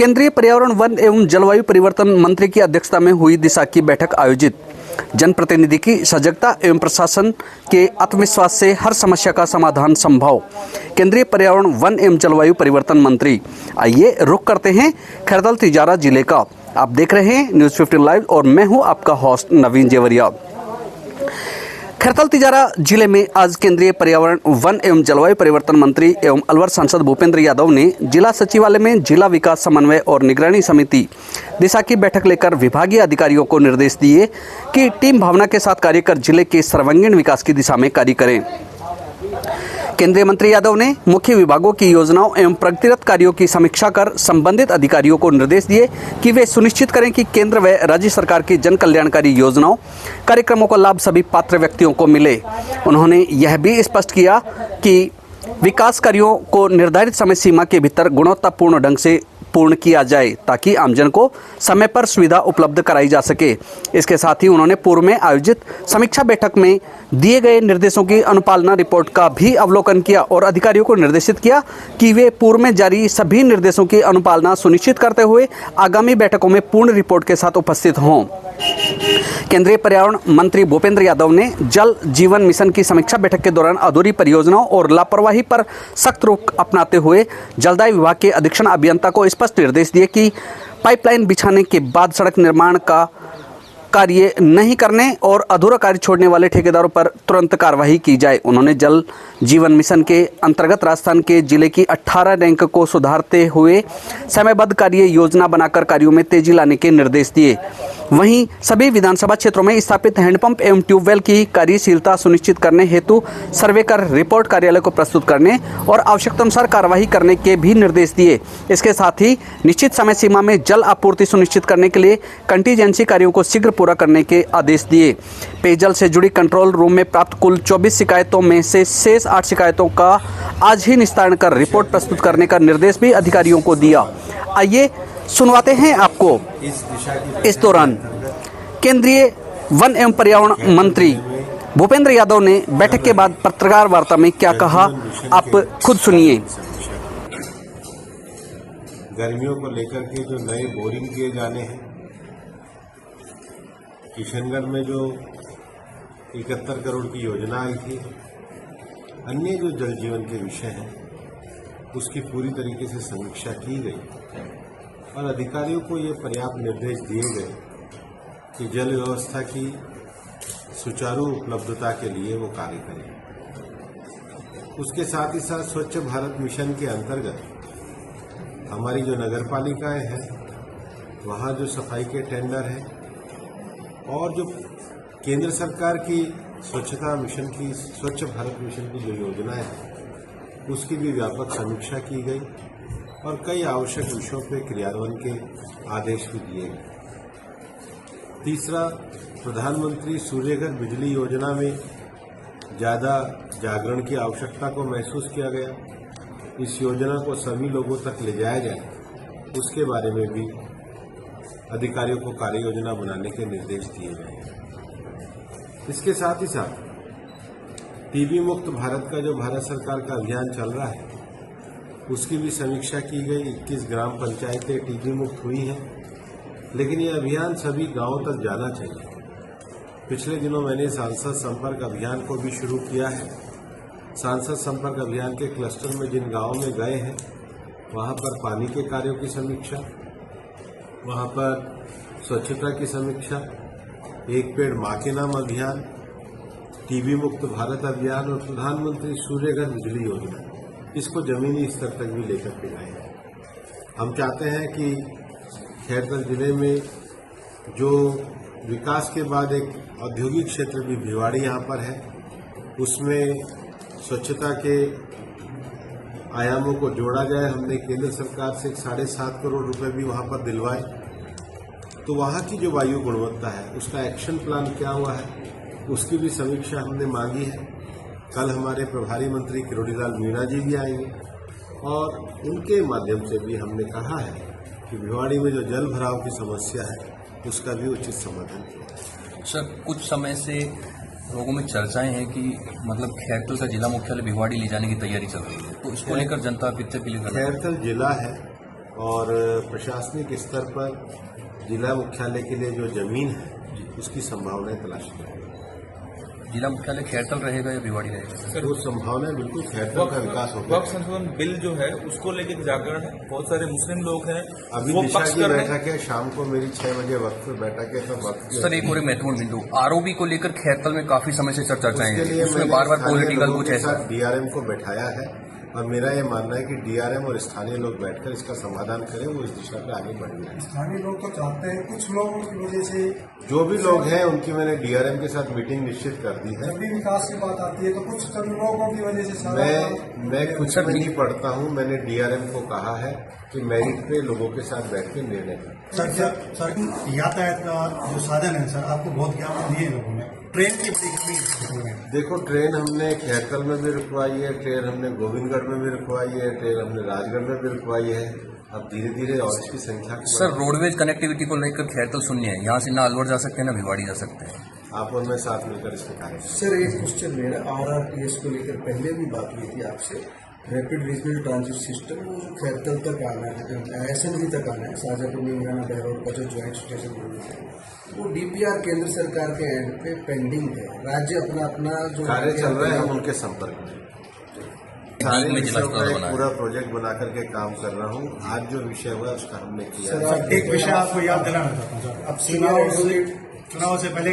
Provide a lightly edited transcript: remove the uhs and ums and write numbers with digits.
केंद्रीय पर्यावरण वन एवं जलवायु परिवर्तन मंत्री की अध्यक्षता में हुई दिशा की बैठक आयोजित। जनप्रतिनिधि की सजगता एवं प्रशासन के आत्मविश्वास से हर समस्या का समाधान संभव। केंद्रीय पर्यावरण वन एवं जलवायु परिवर्तन मंत्री। आइए रुख करते हैं खैरतल तिजारा जिले का। आप देख रहे हैं न्यूज़ 15 लाइव और मैं हूं आपका होस्ट नवीन जेवरिया। खैरतल तिजारा जिले में आज केंद्रीय पर्यावरण वन एवं जलवायु परिवर्तन मंत्री एवं अलवर सांसद भूपेंद्र यादव ने जिला सचिवालय में जिला विकास समन्वय और निगरानी समिति दिशा की बैठक लेकर विभागीय अधिकारियों को निर्देश दिए कि टीम भावना के साथ कार्य कर जिले के सर्वांगीण विकास की दिशा में कार्य करें। केंद्रीय मंत्री यादव ने मुख्य विभागों की योजनाओं एवं प्रगतिरत कार्यों की समीक्षा कर संबंधित अधिकारियों को निर्देश दिए कि वे सुनिश्चित करें कि केंद्र व राज्य सरकार की जन कल्याणकारी योजनाओं कार्यक्रमों का लाभ सभी पात्र व्यक्तियों को मिले। उन्होंने यह भी स्पष्ट किया कि विकास कार्यों को निर्धारित समय सीमा के भीतर गुणवत्तापूर्ण ढंग से पूर्ण किया जाए ताकि आमजन को समय पर सुविधा उपलब्ध कराई जा सके। इसके साथ ही उन्होंने पूर्व में आयोजित समीक्षा बैठक में दिए गए निर्देशों की अनुपालना रिपोर्ट का भी अवलोकन किया और अधिकारियों को निर्देशित किया कि वे पूर्व में जारी सभी निर्देशों की अनुपालना सुनिश्चित करते हुए आगामी बैठकों में पूर्ण रिपोर्ट के साथ उपस्थित हों। केंद्रीय पर्यावरण मंत्री भूपेंद्र यादव ने जल जीवन मिशन की समीक्षा बैठक के दौरान अधूरी परियोजनाओं और लापरवाही पर सख्त रुख अपनाते हुए जलदाय विभाग के अधीक्षण अभियंता को स्पष्ट निर्देश दिए कि पाइपलाइन बिछाने के बाद सड़क निर्माण का कार्य नहीं करने और अधूरा कार्य छोड़ने वाले ठेकेदारों पर तुरंत कार्रवाई की जाए। उन्होंने जल जीवन मिशन के अंतर्गत राजस्थान के जिले की 18 रैंक को सुधारते हुए समयबद्ध कार्य योजना बनाकर कार्यों में तेजी लाने के निर्देश दिए। वहीं सभी विधानसभा क्षेत्रों में स्थापित हैंडपंप एवं ट्यूबवेल की कार्यशीलता सुनिश्चित करने हेतु सर्वे कर रिपोर्ट कार्यालय को प्रस्तुत करने और आवश्यकतानुसार कार्यवाही करने के भी निर्देश दिए। इसके साथ ही निश्चित समय सीमा में जल आपूर्ति सुनिश्चित करने के लिए कंटीजेंसी कार्यों को शीघ्र पूरा करने के आदेश दिए। पेयजल से जुड़ी कंट्रोल रूम में प्राप्त कुल 24 शिकायतों में से शेष 8 शिकायतों का आज ही निस्तारण कर रिपोर्ट प्रस्तुत करने का निर्देश भी अधिकारियों को दिया। आइए सुनवाते हैं आपको। इस दौरान केंद्रीय वन एवं पर्यावरण मंत्री भूपेंद्र यादव ने बैठक के बाद पत्रकार वार्ता में क्या कहा, आप खुद सुनिए। गर्मियों को लेकर के जो नए बोरिंग किए जाने हैं, किशनगढ़ में जो 71 करोड़ की योजना आई थी, अन्य जो जल जीवन के विषय हैं उसकी पूरी तरीके से समीक्षा की गई और अधिकारियों को ये पर्याप्त निर्देश दिए गए कि जल व्यवस्था की सुचारू उपलब्धता के लिए वो कार्य करें। उसके साथ ही साथ स्वच्छ भारत मिशन के अंतर्गत हमारी जो नगर पालिकाएं हैं वहाँ जो सफाई के टेंडर हैं और जो केंद्र सरकार की स्वच्छता मिशन की स्वच्छ भारत मिशन की जो योजनाएं हैं उसकी भी व्यापक समीक्षा की गई और कई आवश्यक विषयों पर क्रियान्वयन के आदेश भी दिए गए। तीसरा, प्रधानमंत्री सूर्यघर बिजली योजना में ज़्यादा जागरण की आवश्यकता को महसूस किया गया। इस योजना को सभी लोगों तक ले जाया जाए उसके बारे में भी अधिकारियों को कार्य योजना बनाने के निर्देश दिए गए। इसके साथ ही साथ टीबी मुक्त भारत का जो भारत सरकार का अभियान चल रहा है उसकी भी समीक्षा की गई। 21 ग्राम पंचायतें टीबी मुक्त हुई हैं, लेकिन ये अभियान सभी गांवों तक जाना चाहिए। पिछले दिनों मैंने सांसद संपर्क अभियान को भी शुरू किया है। सांसद संपर्क अभियान के क्लस्टर में जिन गांवों में गए हैं वहां पर पानी के कार्यों की समीक्षा, वहां पर स्वच्छता की समीक्षा, एक पेड़ माँ के नाम अभियान, टीबी मुक्त भारत अभियान और प्रधानमंत्री सूर्यघर बिजली योजना, इसको जमीनी स्तर तक भी लेकर के जाएंगे। हम चाहते हैं कि खैरतल जिले में जो विकास के बाद एक औद्योगिक क्षेत्र भी भिवाड़ी यहाँ पर है, उसमें स्वच्छता के आयामों को जोड़ा जाए। हमने केंद्र सरकार से 7.5 करोड़ रुपए भी वहाँ पर दिलवाए। तो वहाँ की जो वायु गुणवत्ता है उसका एक्शन प्लान क्या हुआ है उसकी भी समीक्षा हमने मांगी है। कल हमारे प्रभारी मंत्री किरोड़ीलाल मीणा जी भी आएंगे और उनके माध्यम से भी हमने कहा है कि भिवाड़ी में जो जल भराव की समस्या है उसका भी उचित समाधान किया। सर, कुछ समय से लोगों में चर्चाएं हैं कि मतलब खैरतल का जिला मुख्यालय भिवाड़ी ले जाने की तैयारी चल रही है, तो इसको लेकर जनता कितने पीली कर रही है? खैरतल जिला है और प्रशासनिक स्तर पर जिला मुख्यालय के लिए जो जमीन है उसकी संभावनाएं तलाशी जाएगी। जिला मुख्यालय खैरतल रहेगा या भिवाड़ी रहेगा? सर वो संभावनाएं बिल्कुल खैरतल का विकास होगा। वक्फ संशोधन बिल जो है उसको लेकर जागरण है, बहुत सारे मुस्लिम लोग हैं अभी वो दिशा पक्ष की कर रहे हैं। बैठक है, शाम को मेरी 6 बजे वक्त पे बैठक है। सब वक्त सर एक और महत्वपूर्ण बिंदु, आरओबी को लेकर खैरतल में काफी समय से चर्चाएं उसके हैं, लिए उसमें मैंने बार बार स्थानीय पॉलिटिकल लोगों कुछ के ऐसा। साथ डीआरएम को बैठाया है और मेरा ये मानना है कि डीआरएम और स्थानीय लोग बैठकर इसका समाधान करें, वो इस दिशा पे आगे बढ़ेंगे। स्थानीय लोग तो चाहते हैं, कुछ लोगों की वजह से जो भी लोग हैं उनकी मैंने डीआरएम के साथ मीटिंग निश्चित कर दी है। जब भी विकास की बात आती है तो कुछ चंद लोगों की वजह से सारा मैं कुछ में नहीं पढ़ता हूं। मैंने डीआरएम को कहा है कि मेरिट पे लोगों के साथ बैठ के निर्णय करें। सर यातायात का जो साधन है सर, आपको बहुत ज्ञापन दिए लोगों ने, ट्रेन की बड़ी कमी है। देखो ट्रेन हमने खैरतल में भी रुकवाई है, ट्रेन हमने गोविंदगढ़ में भी रुकवाई है, ट्रेन हमने राजगढ़ में भी रुकवाई है। अब धीरे धीरे और इसकी संख्या सर रोडवेज कनेक्टिविटी को लेकर खैरतल शून्य है, यहाँ से ना अलवर जा सकते हैं ना भिवाड़ी जा सकते हैं। आप और मैं साथ मिलकर इसको कार्य करें। सर एक क्वेश्चन मेरा, RRTS को लेकर पहले भी बात हुई थी आपसे, रैपिड रीजनल ट्रांजिट सिस्टम वो जो खैरतल तक आना है, SNG तक आना है, शाजापुर निमराना बहरौल का जो ज्वाइंट स्टेशन बनना है, वो DPR केंद्र सरकार के एंड पे पेंडिंग है। राज्य अपना अपना जो कार्य चल रहा है, हम उनके संपर्क में सारे विषयों का एक पूरा प्रोजेक्ट बना करके काम कर रहा हूँ। आज जो विषय हुआ उसका हमने किया। एक विषय आपको याद दिलाना चाहता हूँ सर, अब चुनाव से पहले